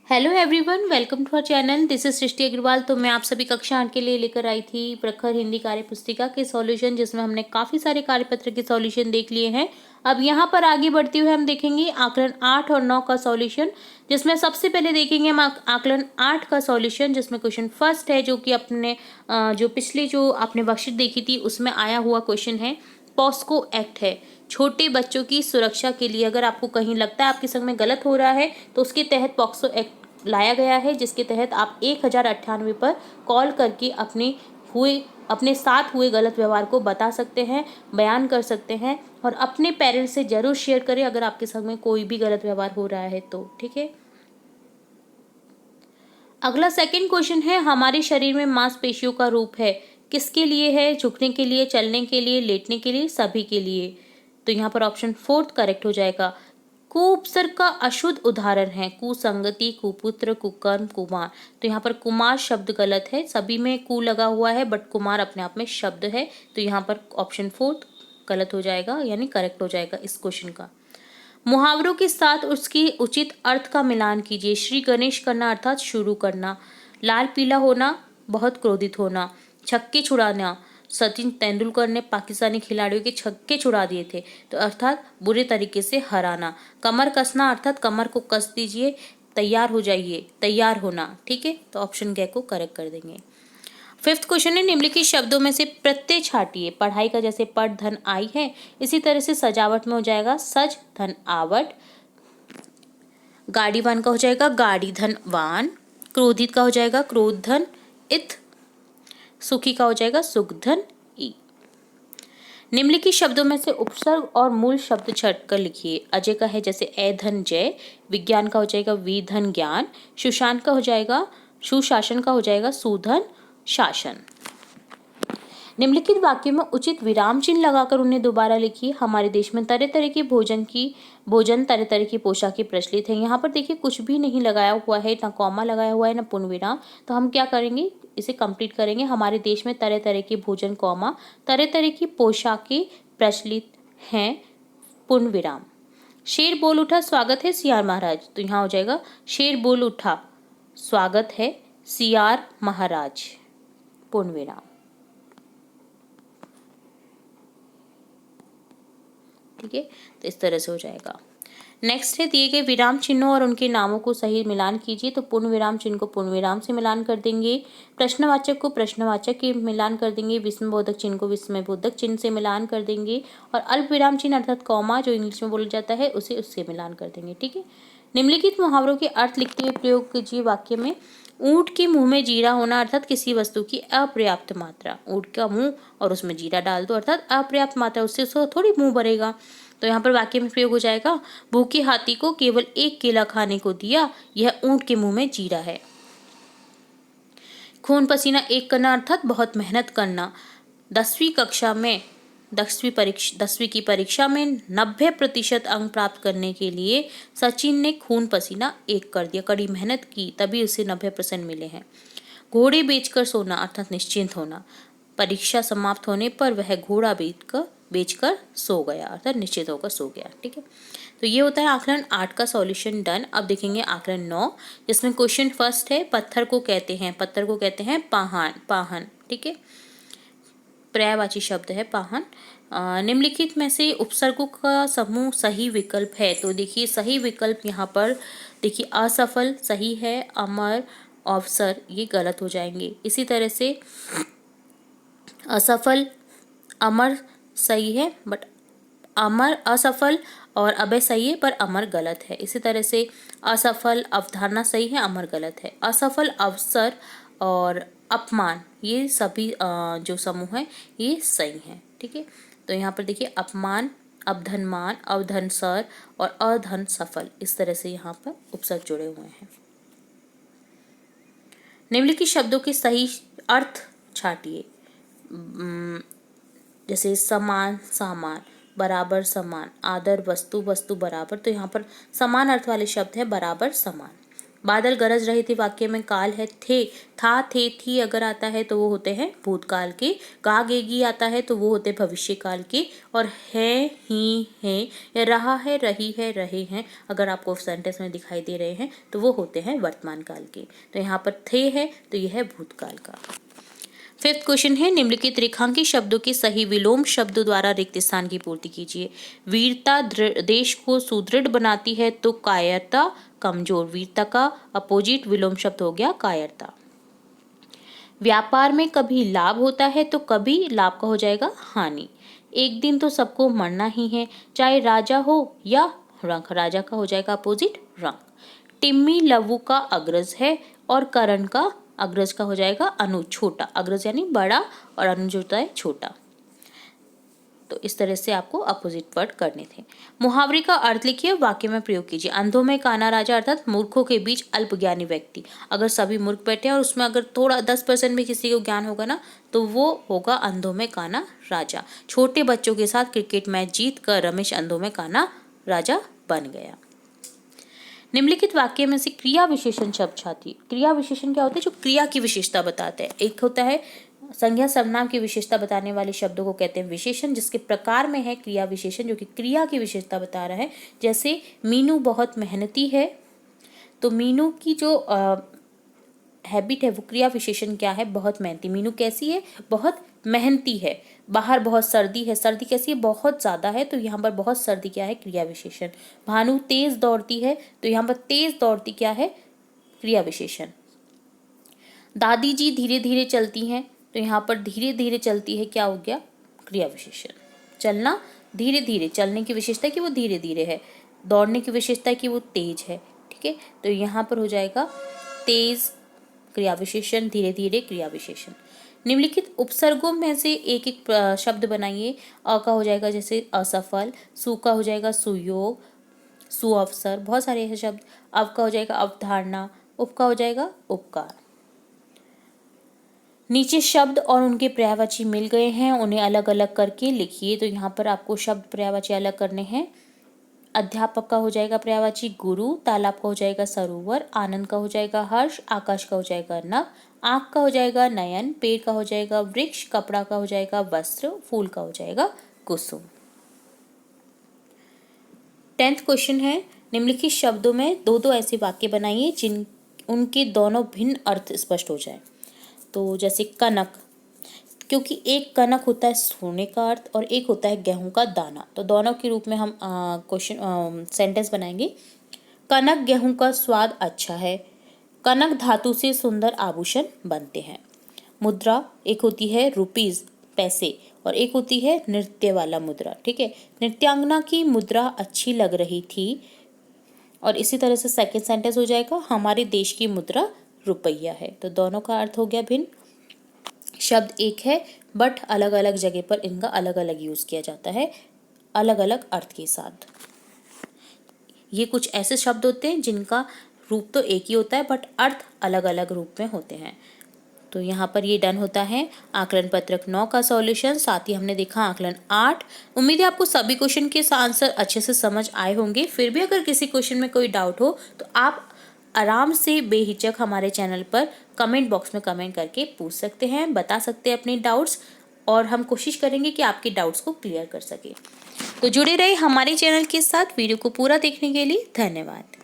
Hello everyone, welcome to our channel. This is Srishti Agarwal. तो मैं आप सभी कक्षा 8 के लिए लेकर आई थी प्रखर हिंदी कार्य पुस्तिका के सॉल्यूशन, जिसमें हमने काफ़ी सारे कार्यपत्र के सॉल्यूशन देख लिए हैं। अब यहाँ पर आगे बढ़ते हुए हम देखेंगे आकलन 8 और 9 का सॉल्यूशन, जिसमें सबसे पहले देखेंगे हम आकलन 8 का सॉल्यूशन, जिसमें क्वेश्चन फर्स्ट है, जो कि अपने जो पिछले जो आपने वर्कशीट देखी थी उसमें आया हुआ क्वेश्चन है। पॉस्को एक्ट है, छोटे बच्चों की सुरक्षा के लिए। अगर आपको कहीं लगता है आपके संग में गलत हो रहा है तो उसके तहत पॉक्सो एक्ट लाया गया है, जिसके तहत आप 1098 पर कॉल करके अपने साथ हुए गलत व्यवहार को बता सकते हैं, बयान कर सकते हैं, और अपने पेरेंट्स से जरूर शेयर करें अगर आपके संग में कोई भी गलत व्यवहार हो रहा है तो। ठीक है। अगला सेकंड क्वेश्चन है, हमारे शरीर में मांसपेशियों का रूप है, किसके लिए है? झुकने के लिए, चलने के लिए, लेटने के लिए, सभी के लिए। तो यहाँ पर ऑप्शन फोर्थ करेक्ट हो जाएगा। कुउपसर्ग का अशुद्ध उदाहरण है कुसंगति, कुपुत्र, कुकर्म, कुमार। तो यहाँ पर कुमार शब्द गलत है, सभी में कु लगा हुआ है, बट कुमार अपने आप में शब्द है। तो यहाँ पर ऑप्शन फोर्थ गलत हो जाएगा, यानी करेक्ट हो जाएगा इस क्वेश्चन का। मुहावरों के साथ उसकी उचित अर्थ का मिलान कीजिए। श्री गणेश करना अर्थात शुरू करना, लाल पीला होना बहुत क्रोधित होना, छक्के छुड़ाना, सचिन तेंदुलकर ने पाकिस्तानी खिलाड़ियों के छक्के छुड़ा दिए थे, तो अर्थात बुरे तरीके से हराना, कमर कसना अर्थात कमर को कस दीजिए, तैयार हो जाइए, तैयार होना। ठीक है, तो ऑप्शन ग को करेक्ट कर देंगे। फिफ्थ क्वेश्चन है, निम्नलिखित शब्दों में से प्रत्यय छाटिए। पढ़ाई का जैसे पढ़ धन आई है, इसी तरह से सजावट में हो जाएगा सज धन आवट, गाड़ी वान का हो जाएगा गाड़ी धन वान, क्रोधित का हो जाएगा क्रोध धन इत, सुखी का हो जाएगा सुख धन ई। निम्नलिखित शब्दों में से उपसर्ग और मूल शब्द छट कर लिखिए। अजय का है जैसे ए धन जय, विज्ञान का हो जाएगा वी धन ज्ञान, सुशांत का हो जाएगा सुशासन का हो जाएगा सुधन शासन। निम्नलिखित वाक्य में उचित विराम चिन्ह लगाकर उन्हें दोबारा लिखिए। हमारे देश में तरह तरह के भोजन तरह तरह की पोशाकें प्रचलित है। यहाँ पर देखिए कुछ भी नहीं लगाया हुआ है, ना कॉमा लगाया हुआ है, ना पूर्ण विराम। तो हम क्या करेंगे, इसे कंप्लीट करेंगे। हमारे देश में तरह तरह के भोजन कॉमा तरह तरह की पोशाकें प्रचलित हैं, पूर्ण विराम। शेर बोल उठा स्वागत है सियार महाराज। तो यहाँ हो जाएगा शेर बोल उठा स्वागत है सियार महाराज, पूर्ण विराम। ठीक है, तो इस तरह से हो जाएगा। नेक्स्ट है, दिए गए विराम चिन्हों और उनके नामों को सही मिलान कीजिए। तो पूर्ण विराम चिन्ह को पूर्ण विराम से मिलान कर देंगे, प्रश्नवाचक को प्रश्नवाचक के मिलान कर देंगे, विस्मयबोधक चिन्ह को विस्मयबोधक चिन्ह से मिलान कर देंगे, और अल्प विराम चिन्ह अर्थात कॉमा जो इंग्लिश में बोला जाता है उसे उससे मिलान कर देंगे। ठीक है। निम्नलिखित मुहावरों के अर्थ लिखते हुए प्रयोग कीजिए वाक्य में। ऊंट के मुंह में जीरा होना अर्थात किसी वस्तु की अपर्याप्त मात्रा। ऊंट का मुंह और उसमें जीरा डाल दो अर्थात अपर्याप्त मात्रा, उससे थोड़ी मुंह भरेगा। तो यहाँ पर वाक्य में प्रयोग हो जाएगा, भूखे हाथी को केवल एक केला खाने को दिया, यह ऊंट के मुंह में जीरा है। खून पसीना एक करना अर्थात बहुत मेहनत करना। 10वीं की परीक्षा में 90% अंक प्राप्त करने के लिए सचिन ने खून पसीना एक कर दिया, कड़ी मेहनत की, तभी उसे 90% मिले हैं। घोड़े बेचकर सोना अर्थात निश्चिंत होना। परीक्षा समाप्त होने पर वह घोड़ा बेचकर सो गया अर्थात निश्चित होकर सो गया। ठीक है, तो ये होता है आकलन 8 का सॉल्यूशन डन। अब देखेंगे आकलन 9, जिसमें क्वेश्चन फर्स्ट है, पत्थर को कहते हैं पाहन। पाहन, ठीक है, पर्यायवाची शब्द है पाहन। निम्नलिखित में से उपसर्गों का समूह सही विकल्प है। तो देखिए सही विकल्प यहाँ पर देखिए असफल सही है, अमर, अवसर ये गलत हो जाएंगे। इसी तरह से असफल अमर सही है, बट अमर असफल और अभय सही है, पर अमर गलत है। इसी तरह से असफल अवधारणा सही है, अमर गलत है। असफल अवसर और अपमान ये सभी जो समूह है ये सही है। ठीक है, तो यहाँ पर देखिए अपमान, अवधनमान, अवधनसर और अधन सफल, इस तरह से यहाँ पर उपसर्ग जुड़े हुए हैं। निम्नलिखित शब्दों के सही अर्थ छाटिए। जैसे समान सामान, बराबर समान, आदर वस्तु वस्तु बराबर। तो यहाँ पर समान अर्थ वाले शब्द है बराबर समान। बादल गरज रहे थे वाक्य में काल है। थे, था, थे, थी अगर आता है तो वो होते हैं भूतकाल के। गा, गेगी आता है तो वो होते हैं भविष्य काल के। और है, ही, है या रहा है, रही है, रहे हैं अगर आपको सेंटेंस में दिखाई दे रहे हैं तो वो होते हैं वर्तमान काल के। तो यहाँ पर थे है तो यह है भूतकाल का। फिफ्थ क्वेश्चन है, निम्नलिखित रेखांकित शब्दों के सही विलोम शब्दों द्वारा रिक्त स्थान की पूर्ति कीजिए। वीरता देश को सुदृढ़ बनाती है तो कायरता कमजोर। वीरता का अपोजिट विलोम शब्द हो गया कायरता। व्यापार में कभी लाभ होता है तो कभी लाभ का हो जाएगा हानि। एक दिन तो सबको मरना ही है, चाहे राजा हो या रंक। राजा का हो जाएगा अपोजिट रंक। टिम्मी लवु का अग्रज है और करण का अग्रज का हो जाएगा अनुज छोटा। अग्रज यानी बड़ा और अनुज होता है छोटा। तो इस तरह से आपको अपोजिट वर्ड करने थे। मुहावरे का अर्थ लिखिए, वाक्य में प्रयोग कीजिए। अंधों में काना राजा अर्थात मूर्खों के बीच अल्पज्ञानी व्यक्ति। अगर सभी मूर्ख बैठे हैं और उसमें अगर थोड़ा 10% भी किसी को ज्ञान होगा ना तो वो होगा अंधों में काना राजा। छोटे बच्चों के साथ क्रिकेट मैच जीत कर रमेश अंधों में काना राजा बन गया। निम्नलिखित वाक्य में से क्रिया विशेषण शब्द छाती। क्रिया विशेषण क्या होते हैं? जो क्रिया की विशेषता बताते हैं। एक होता है संज्ञा सर्वनाम की विशेषता बताने वाले शब्दों को कहते हैं विशेषण, जिसके प्रकार में है क्रिया विशेषण जो कि क्रिया की विशेषता बता रहा है। जैसे मीनू बहुत मेहनती है, तो मीनू की जो हैबिट है वो क्रिया विशेषण क्या है? बहुत मेहनती। मीनू कैसी है? बहुत मेहनती है। बाहर बहुत सर्दी है, सर्दी कैसी है? बहुत ज़्यादा है, तो यहाँ पर बहुत सर्दी क्या है? क्रिया विशेषण। भानु तेज दौड़ती है, तो यहाँ पर तेज दौड़ती क्या है? क्रिया विशेषण। दादी जी धीरे धीरे चलती हैं, तो यहाँ पर धीरे धीरे चलती है क्या हो गया? क्रिया विशेषण। चलना धीरे धीरे, चलने की विशेषता है कि वो धीरे धीरे है। दौड़ने की विशेषता है कि वो तेज है। ठीक है, तो यहाँ पर हो जाएगा तेज क्रिया विशेषण, धीरे धीरे क्रिया विशेषण। निम्नलिखित उपसर्गों में से एक एक शब्द बनाइए। अ का हो जाएगा जैसे असफल, सु का हो जाएगा सुयोग, सुअवसर, बहुत सारे ऐसे शब्द। अव का हो जाएगा अवधारणा, उप का हो जाएगा उपकार। नीचे शब्द और उनके पर्यायवाची मिल गए हैं, उन्हें अलग अलग करके लिखिए। तो यहाँ पर आपको शब्द पर्यायवाची अलग करने हैं। अध्यापक का हो जाएगा पर्यायवाची गुरु, तालाब का हो जाएगा सरोवर, आनंद का हो जाएगा हर्ष, आकाश का हो जाएगा नभ, आँख का हो जाएगा नयन, पेड़ का हो जाएगा वृक्ष, कपड़ा का हो जाएगा वस्त्र, फूल का हो जाएगा कुसुम। 10th क्वेश्चन है, निम्नलिखित शब्दों में दो दो ऐसे वाक्य बनाइए जिन उनके दोनों भिन्न अर्थ स्पष्ट हो जाए। तो जैसे कनक, क्योंकि एक कनक होता है सोने का अर्थ और एक होता है गेहूं का दाना, तो दोनों के रूप में हम क्वेश्चन सेंटेंस बनाएंगे। कनक गेहूं का स्वाद अच्छा है। कनक धातु से सुंदर आभूषण बनते हैं। मुद्रा एक होती है रुपीज पैसे और एक होती है नृत्य वाला मुद्रा। ठीक है, नृत्यांगना की मुद्रा अच्छी लग रही थी। और इसी तरह से सेकंड सेंटेंस हो जाएगा हमारे देश की मुद्रा रुपया है। तो दोनों का अर्थ हो गया भिन्न। शब्द एक है बट अलग अलग जगह पर इनका अलग अलग यूज किया जाता है, अलग अलग अर्थ के साथ। ये कुछ ऐसे शब्द होते हैं जिनका रूप तो एक ही होता है बट अर्थ अलग अलग रूप में होते हैं। तो यहाँ पर ये डन होता है आकलन पत्रक 9 का सॉल्यूशन। साथ ही हमने देखा आकलन 8। उम्मीद है आपको सभी क्वेश्चन के आंसर अच्छे से समझ आए होंगे। फिर भी अगर किसी क्वेश्चन में कोई डाउट हो तो आप आराम से बेहिचक हमारे चैनल पर कमेंट बॉक्स में कमेंट करके पूछ सकते हैं, बता सकते हैं अपने डाउट्स, और हम कोशिश करेंगे कि आपके डाउट्स को क्लियर कर सके। तो जुड़े रहे हमारे चैनल के साथ। वीडियो को पूरा देखने के लिए धन्यवाद।